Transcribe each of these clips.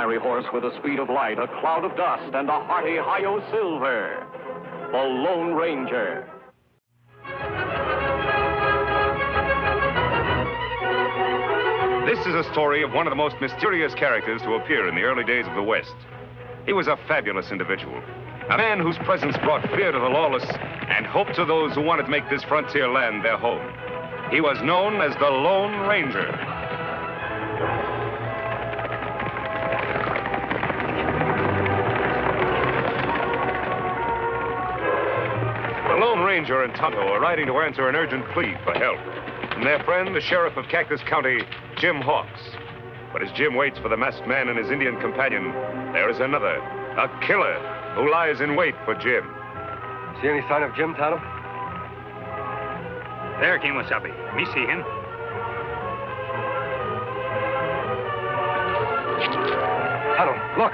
fiery horse with the speed of light, a cloud of dust, and a hearty hi-yo silver. The Lone Ranger. This is a story of one of the most mysterious characters to appear in the early days of the West. He was a fabulous individual, a man whose presence brought fear to the lawless and hope to those who wanted to make this frontier land their home. He was known as the Lone Ranger. The Lone Ranger and Tonto are riding to answer an urgent plea for help from their friend, the sheriff of Cactus County, Jim Hawks. But as Jim waits for the masked man and his Indian companion, there is another, a killer, who lies in wait for Jim. See any sign of Jim, Tonto? There, Kimasabi. Me see him. Tonto, look.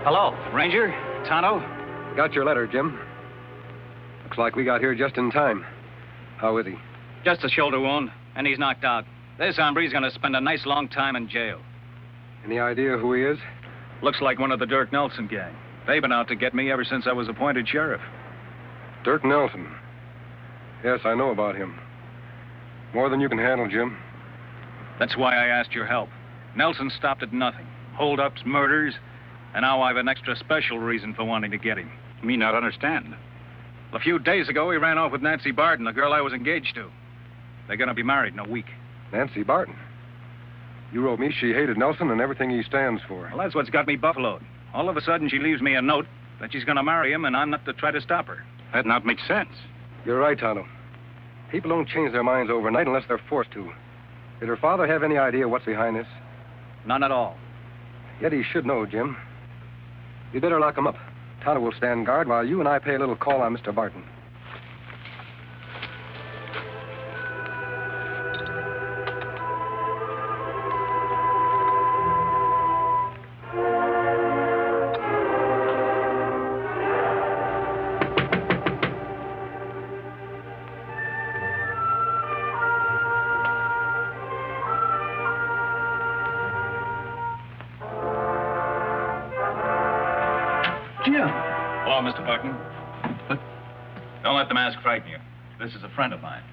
Hello, Ranger, Tonto. Got your letter, Jim. Looks like we got here just in time. How is he? Just a shoulder wound, and he's knocked out. This hombre's gonna spend a nice long time in jail. Any idea who he is? Looks like one of the Dirk Nelson gang. They've been out to get me ever since I was appointed sheriff. Dirk Nelson. Yes, I know about him. More than you can handle, Jim. That's why I asked your help. Nelson stopped at nothing. Hold-ups, murders, and now I've an extra special reason for wanting to get him. Me not understand. A few days ago, he ran off with Nancy Barton, the girl I was engaged to. They're gonna be married in a week. Nancy Barton. You wrote me she hated Nelson and everything he stands for. Well, that's what's got me buffaloed. All of a sudden, she leaves me a note that she's gonna marry him, and I'm not to try to stop her. That not makes sense. You're right, Tonto. People don't change their minds overnight unless they're forced to. Did her father have any idea what's behind this? None at all. Yet he should know, Jim. You better lock him up. Tonto will stand guard while you and I pay a little call on Mr. Barton. Hello, Mr. Barton. Don't let the mask frighten you. This is a friend of mine.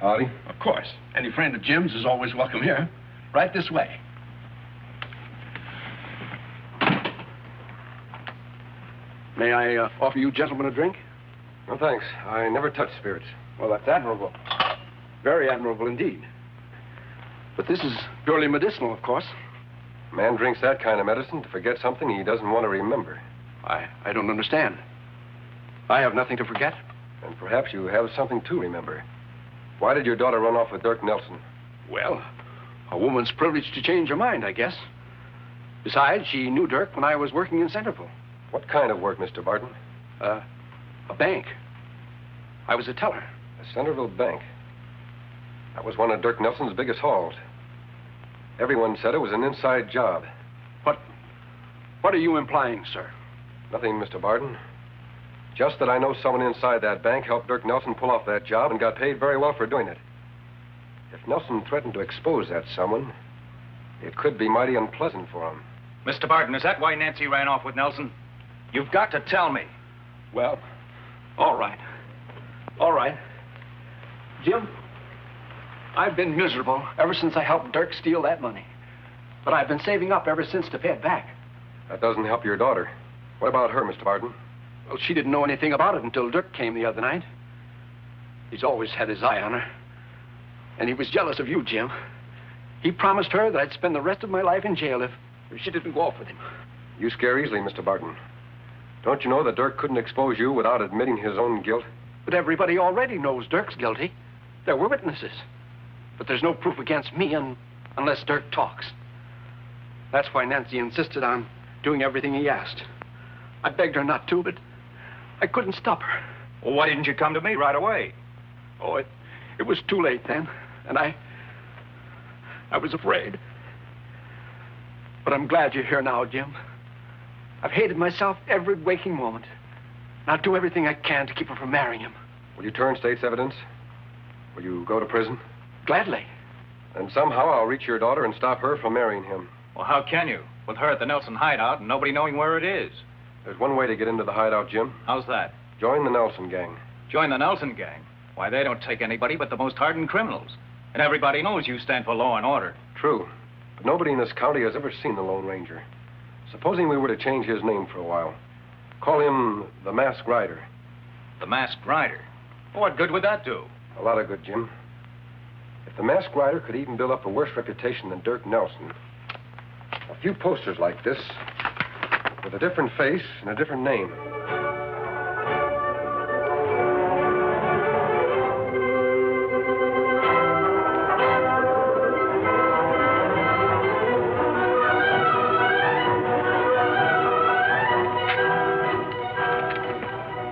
Howdy. Of course. Any friend of Jim's is always welcome here. Right this way. May I offer you gentlemen a drink? No, thanks. I never touch spirits. Well, that's admirable. Very admirable indeed. But this is purely medicinal, of course. A man drinks that kind of medicine to forget something he doesn't want to remember. I don't understand. I have nothing to forget. And perhaps you have something to remember. Why did your daughter run off with Dirk Nelson? Well, a woman's privileged to change her mind, I guess. Besides, she knew Dirk when I was working in Centerville. What kind of work, Mr. Barton? A bank. I was a teller. A Centerville bank. That was one of Dirk Nelson's biggest hauls. Everyone said it was an inside job. What are you implying, sir? Nothing, Mr. Barton. Just that I know someone inside that bank helped Dirk Nelson pull off that job and got paid very well for doing it. If Nelson threatened to expose that someone, it could be mighty unpleasant for him. Mr. Barton, is that why Nancy ran off with Nelson? You've got to tell me. Well, all right. All right. Jim, I've been miserable ever since I helped Dirk steal that money. But I've been saving up ever since to pay it back. That doesn't help your daughter. What about her, Mr. Barton? Well, she didn't know anything about it until Dirk came the other night. He's always had his eye on her. And he was jealous of you, Jim. He promised her that I'd spend the rest of my life in jail if she didn't go off with him. You scare easily, Mr. Barton. Don't you know that Dirk couldn't expose you without admitting his own guilt? But everybody already knows Dirk's guilty. There were witnesses. But there's no proof against me unless Dirk talks. That's why Nancy insisted on doing everything he asked. I begged her not to, but I couldn't stop her. Well, why didn't you come to me right away? Oh, it was too late then. And I was afraid. But I'm glad you're here now, Jim. I've hated myself every waking moment. And I'll do everything I can to keep her from marrying him. Will you turn state's evidence? Will you go to prison? Gladly. And somehow I'll reach your daughter and stop her from marrying him. Well, how can you? With her at the Nelson hideout and nobody knowing where it is. There's one way to get into the hideout, Jim. How's that? Join the Nelson gang. Join the Nelson gang? Why, they don't take anybody but the most hardened criminals. And everybody knows you stand for law and order. True. But nobody in this county has ever seen the Lone Ranger. Supposing we were to change his name for a while. Call him the Masked Rider. The Masked Rider? What good would that do? A lot of good, Jim. If the Masked Rider could even build up a worse reputation than Dirk Nelson, a few posters like this, with a different face and a different name.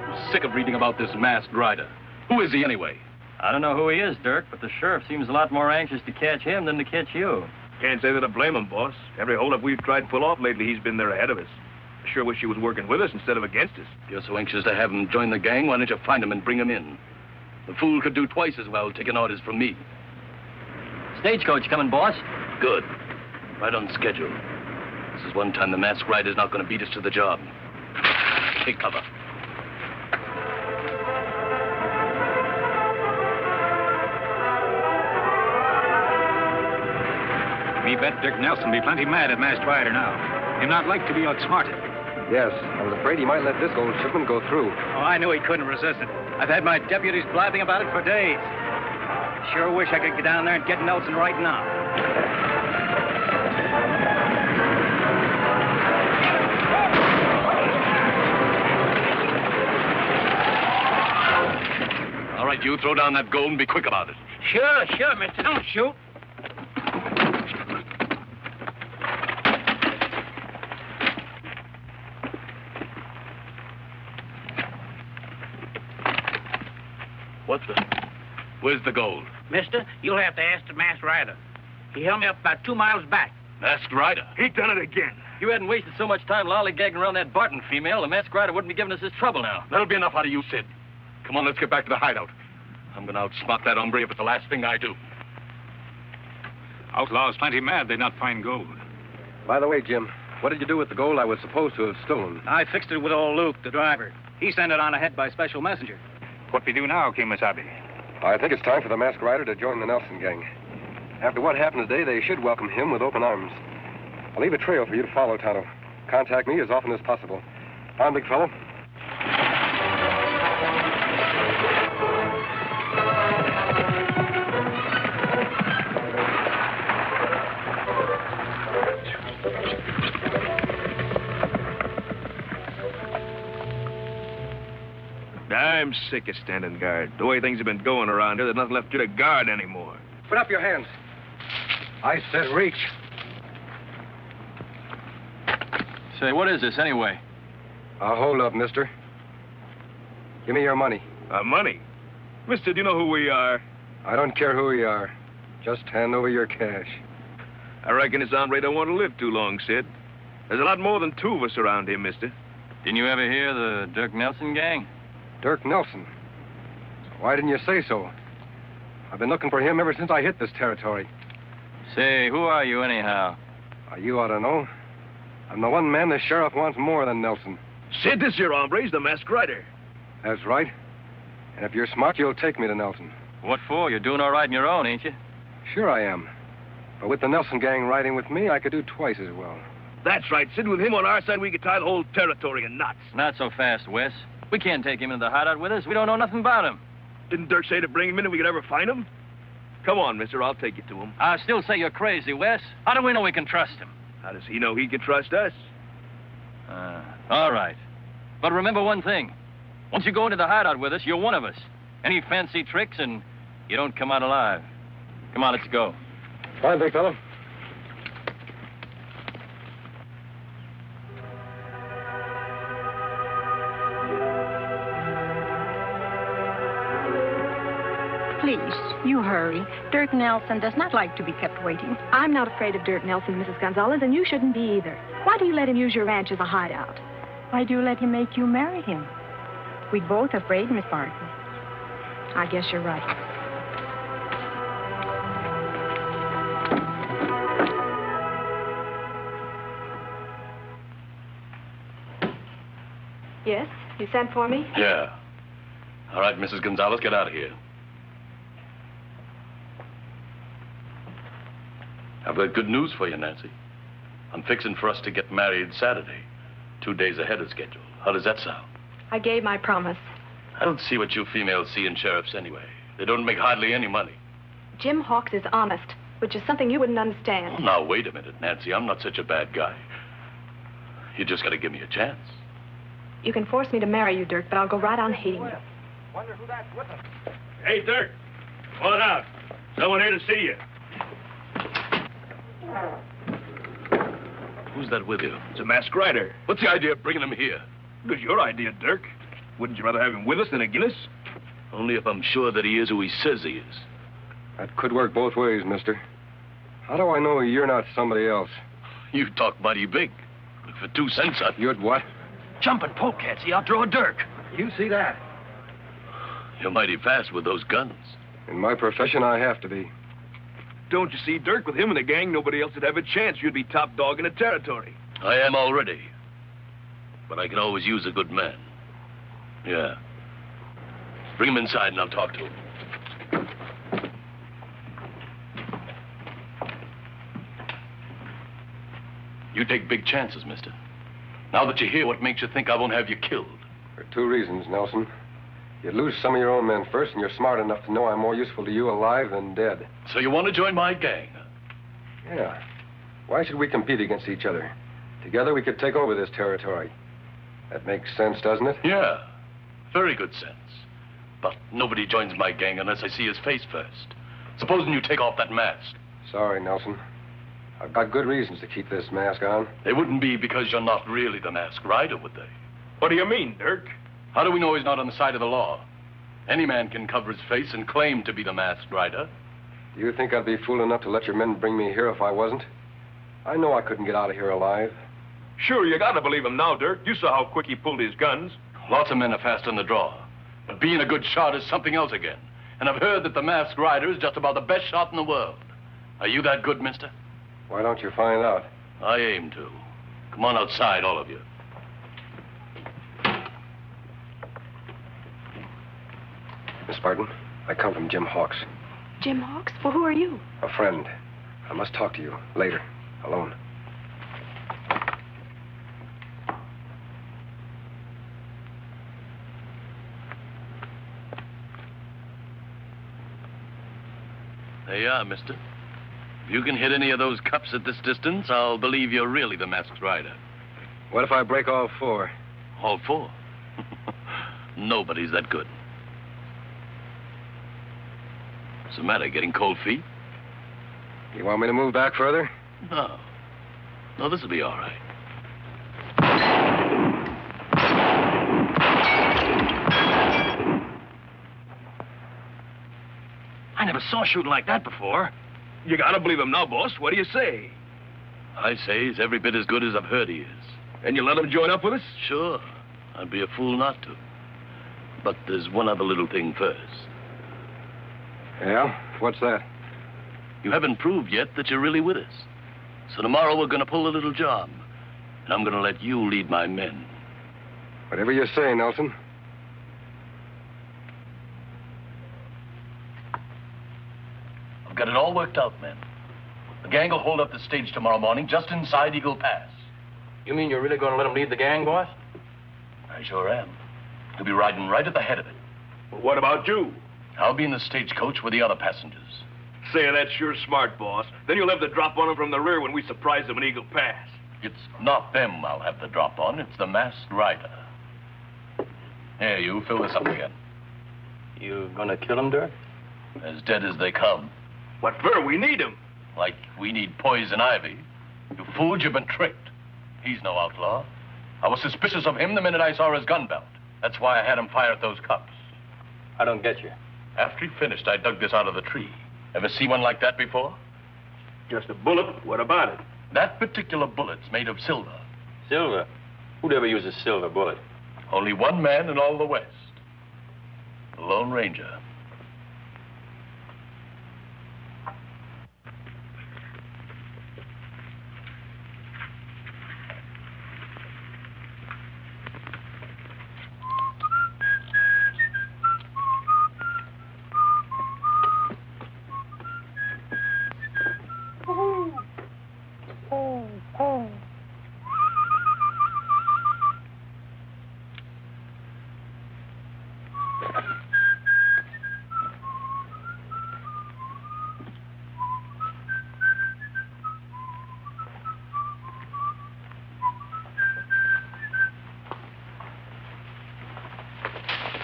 I'm sick of reading about this Masked Rider. Who is he anyway? I don't know who he is, Dirk, but the sheriff seems a lot more anxious to catch him than to catch you. Can't say that I blame him, boss. Every holdup we've tried to pull off lately, he's been there ahead of us. I sure wish he was working with us instead of against us. If you're so anxious to have him join the gang, why don't you find him and bring him in? The fool could do twice as well taking orders from me. Stagecoach coming, boss. Good. Right on schedule. This is one time the Masked Rider's not going to beat us to the job. Take cover. Me bet Dirk Nelson be plenty mad at Masked Rider now. Him not like to be outsmarted. Yes, I was afraid he might let this gold shipment go through. Oh, I knew he couldn't resist it. I've had my deputies blabbing about it for days. Sure wish I could get down there and get Nelson right now. All right, you throw down that gold and be quick about it. Sure, mister. Don't shoot. What the? Where's the gold? Mister, you'll have to ask the Masked Rider. He held me up about 2 miles back. Masked Rider? He done it again. If you hadn't wasted so much time lollygagging around that Barton female, the Masked Rider wouldn't be giving us this trouble now. That'll be enough out of you, Sid. Come on, let's get back to the hideout. I'm going to outsmart that hombre if it's the last thing I do. Outlaws plenty mad they not find gold. By the way, Jim, what did you do with the gold I was supposed to have stolen? I fixed it with old Luke, the driver. He sent it on ahead by special messenger. What we do now, Kimasabi? I think it's time for the Masked Rider to join the Nelson gang. After what happened today, they should welcome him with open arms. I'll leave a trail for you to follow, Tonto. Contact me as often as possible. On, big fellow. I'm sick of standing guard. The way things have been going around here, there's nothing left to guard anymore. Put up your hands. I said reach. Say, what is this anyway? Hold up, mister. Give me your money. Money? Mister, do you know who we are? I don't care who you are. Just hand over your cash. I reckon this hombre don't want to live too long, Sid. There's a lot more than 2 of us around here, mister. Didn't you ever hear the Dirk Nelson gang? Dirk Nelson. Why didn't you say so? I've been looking for him ever since I hit this territory. Say, who are you anyhow? You ought to know. I'm the one man the sheriff wants more than Nelson. Sid, this here hombre's the Masked Rider. That's right. And if you're smart, you'll take me to Nelson. What for? You're doing all right on your own, ain't you? Sure I am. But with the Nelson gang riding with me, I could do twice as well. That's right, Sid. With him on our side, we could tie the whole territory in knots. Not so fast, Wes. We can't take him into the hideout with us. We don't know nothing about him. Didn't Dirk say to bring him in if we could ever find him? Come on, mister. I'll take you to him. I still say you're crazy, Wes. How do we know we can trust him? How does he know he can trust us? All right. But remember one thing. Once you go into the hideout with us, you're one of us. Any fancy tricks and you don't come out alive. Come on, let's go. Fine, big fellow. no hurry. Dirk Nelson does not like to be kept waiting. I'm not afraid of Dirk Nelson, Mrs. Gonzalez, and you shouldn't be either. Why do you let him use your ranch as a hideout? Why do you let him make you marry him? We're both afraid, Miss Barton. I guess you're right. Yes? You sent for me? Yeah. All right, Mrs. Gonzalez, get out of here. I've got good news for you, Nancy. I'm fixing for us to get married Saturday, 2 days ahead of schedule. How does that sound? I gave my promise. I don't see what you females see in sheriffs anyway. They don't make hardly any money. Jim Hawks is honest, which is something you wouldn't understand. Oh, now, wait a minute, Nancy. I'm not such a bad guy. You just got to give me a chance. You can force me to marry you, Dirk, but I'll go right on hating you. Wonder who that's with him. Hey, Dirk. Come on out. Someone here to see you. Who's that with you? It's a masked rider. What's the idea of bringing him here? It was your idea, Dirk. Wouldn't you rather have him with us than against us? Only if I'm sure that he is who he says he is. That could work both ways, mister. How do I know you're not somebody else? You talk mighty big. But for 2 cents, You'd what? Jumping polecats. He outdraw Dirk. You see that? You're mighty fast with those guns. In my profession, I have to be. Don't you see, Dirk, with him in the gang, nobody else would have a chance. You'd be top dog in the territory. I am already. But I can always use a good man. Yeah. Bring him inside and I'll talk to him. You take big chances, mister. Now that you're here, what makes you think I won't have you killed? For 2 reasons, Nelson. You'd lose some of your own men first, and you're smart enough to know I'm more useful to you alive than dead. So you want to join my gang, huh? Yeah. Why should we compete against each other? Together we could take over this territory. That makes sense, doesn't it? Yeah. Very good sense. But nobody joins my gang unless I see his face first. Supposing you take off that mask. Sorry, Nelson. I've got good reasons to keep this mask on. They wouldn't be because you're not really the masked rider, would they? What do you mean, Dirk? How do we know he's not on the side of the law? Any man can cover his face and claim to be the masked rider. Do you think I'd be fool enough to let your men bring me here if I wasn't? I know I couldn't get out of here alive. Sure, you gotta believe him now, Dirk. You saw how quick he pulled his guns. Lots of men are fast on the draw. But being a good shot is something else again. And I've heard that the masked rider is just about the best shot in the world. Are you that good, mister? Why don't you find out? I aim to. Come on outside, all of you. Miss Barton, I come from Jim Hawks. Jim Hawks? Well, who are you? A friend. I must talk to you later, alone. There you are, mister. If you can hit any of those cups at this distance, I'll believe you're really the masked rider. What if I break all 4? All 4? Nobody's that good. What's the matter, getting cold feet? You want me to move back further? No. No, this'll be all right. I never saw shooting like that before. You gotta believe him now, boss. What do you say? I say he's every bit as good as I've heard he is. And you let him join up with us? Sure. I'd be a fool not to. But there's one other little thing first. Yeah? What's that? You haven't proved yet that you're really with us. So tomorrow we're going to pull a little job. And I'm going to let you lead my men. Whatever you say, Nelson. I've got it all worked out, men. The gang will hold up the stage tomorrow morning just inside Eagle Pass. You mean you're really going to let him lead the gang, boss? I sure am. He'll be riding right at the head of it. Well, what about you? I'll be in the stagecoach with the other passengers. Say, that's sure smart, boss. Then you'll have the drop on him from the rear when we surprise them in Eagle Pass. It's not them I'll have the drop on. It's the masked rider. Here, you fill this up again. You gonna kill him, Dirk? As dead as they come. What for? We need him. Like we need poison ivy. You fooled, you've been tricked. He's no outlaw. I was suspicious of him the minute I saw his gun belt. That's why I had him fire at those cops. I don't get you. After he finished, I dug this out of the tree. Ever see one like that before? Just a bullet? What about it? That particular bullet's made of silver. Silver? Who'd ever use a silver bullet? Only one man in all the West. The Lone Ranger.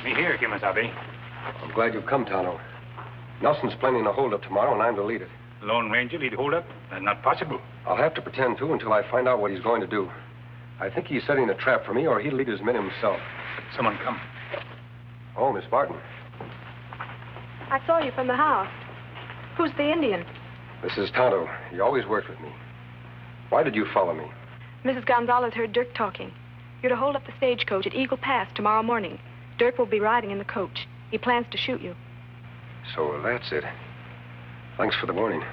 Me here, Kimasabi. I'm glad you've come, Tonto. Nelson's planning a holdup tomorrow, and I'm to lead it. Lone Ranger lead holdup? That's not possible. I'll have to pretend to until I find out what he's going to do. I think he's setting a trap for me, or he'll lead his men himself. Someone come. Oh, Miss Barton. I saw you from the house. Who's the Indian? This is Tonto. He always worked with me. Why did you follow me? Mrs. Gonzalez heard Dirk talking. You're to hold up the stagecoach at Eagle Pass tomorrow morning. Dirk will be riding in the coach. He plans to shoot you. So that's it. Thanks for the warning.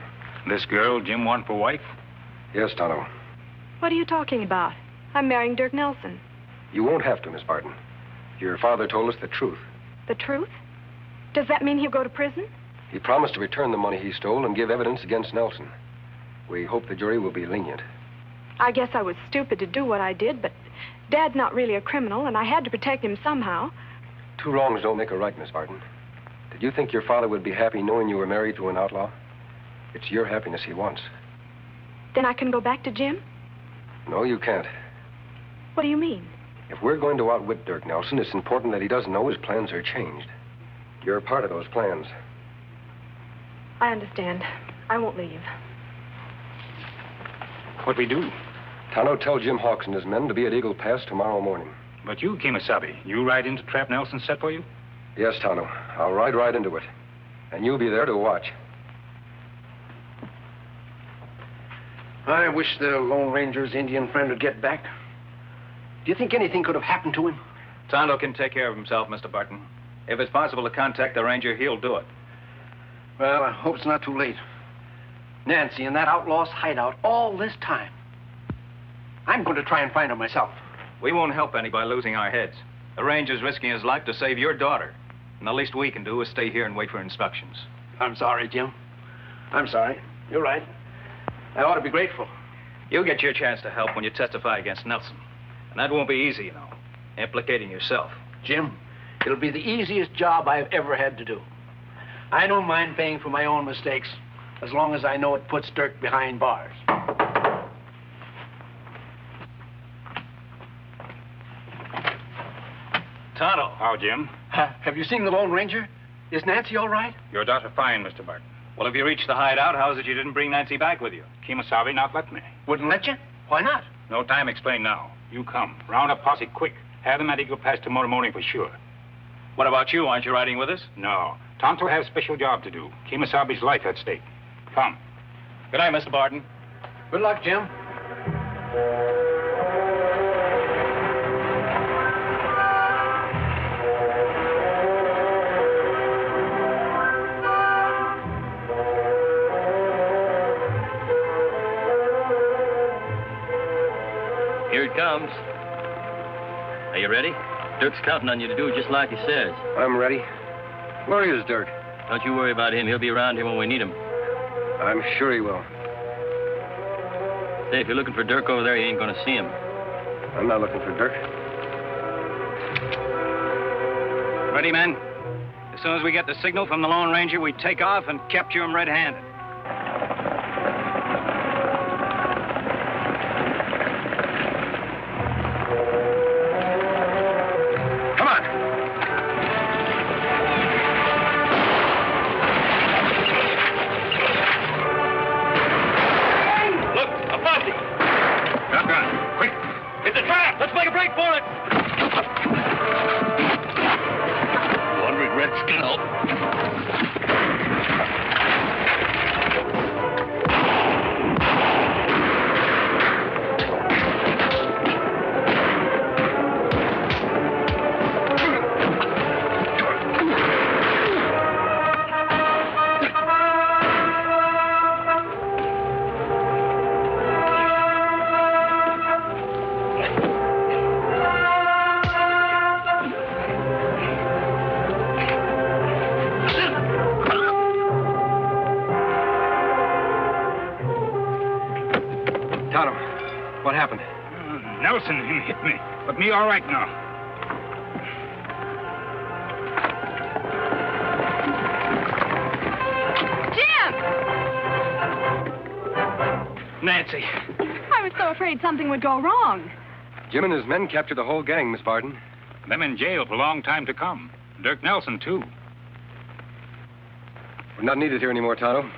This girl Jim want for wife? Yes, Tonto. What are you talking about? I'm marrying Dirk Nelson. You won't have to, Miss Barton. Your father told us the truth. The truth? Does that mean he'll go to prison? He promised to return the money he stole and give evidence against Nelson. We hope the jury will be lenient. I guess I was stupid to do what I did, but Dad's not really a criminal, and I had to protect him somehow. Two wrongs don't make a right, Miss Barton. Did you think your father would be happy knowing you were married to an outlaw? It's your happiness he wants. Then I can go back to Jim? No, you can't. What do you mean? If we're going to outwit Dirk Nelson, it's important that he doesn't know his plans are changed. You're a part of those plans. I understand. I won't leave. What we do? Tonto, tell Jim Hawks and his men to be at Eagle Pass tomorrow morning. But you, Kimasabi, you ride into trap Nelson set for you? Yes, Tonto. I'll ride right into it. And you'll be there to watch. I wish the Lone Ranger's Indian friend would get back. Do you think anything could have happened to him? Tonto can take care of himself, Mr. Barton. If it's possible to contact the ranger, he'll do it. Well, I hope it's not too late. Nancy in that outlaw's hideout all this time. I'm going to try and find her myself. We won't help any by losing our heads. The ranger's risking his life to save your daughter. And the least we can do is stay here and wait for instructions. I'm sorry, Jim. I'm sorry. You're right. I ought to be grateful. You'll get your chance to help when you testify against Nelson. And that won't be easy, you know, implicating yourself. Jim, it'll be the easiest job I've ever had to do. I don't mind paying for my own mistakes, as long as I know it puts Dirk behind bars. Tonto. How, Jim? Have you seen the Lone Ranger? Is Nancy all right? Your daughter fine, Mr. Barton. Well, if you reached the hideout, how's it you didn't bring Nancy back with you? Kimasabi not let me. Wouldn't let you? Why not? No time explain now. You come. Round up posse quick. Have them at Eagle Pass tomorrow morning for sure. What about you? Aren't you riding with us? No. Tonto has a special job to do. Kimasabi's life at stake. Come. Good night, Mr. Barton. Good luck, Jim. Here it comes. Are you ready? Dirk's counting on you to do just like he says. I'm ready. Where is Dirk? Don't you worry about him. He'll be around here when we need him. I'm sure he will. Say, if you're looking for Dirk over there, you ain't going to see him. I'm not looking for Dirk. Ready, men? As soon as we get the signal from the Lone Ranger, we take off and capture him red-handed. Redskin, Tonto, what happened? Nelson, him hit me. But me all right now. Jim! Nancy. I was so afraid something would go wrong. Jim and his men captured the whole gang, Miss Barton. Them in jail for a long time to come. Dirk Nelson, too. We're not needed here anymore, Tonto.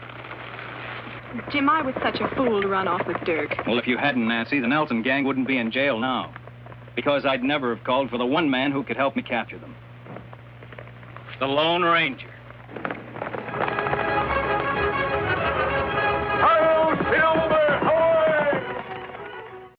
Jim, I was such a fool to run off with Dirk. Well, if you hadn't, Nancy, the Nelson gang wouldn't be in jail now. Because I'd never have called for the one man who could help me capture them. The Lone Ranger.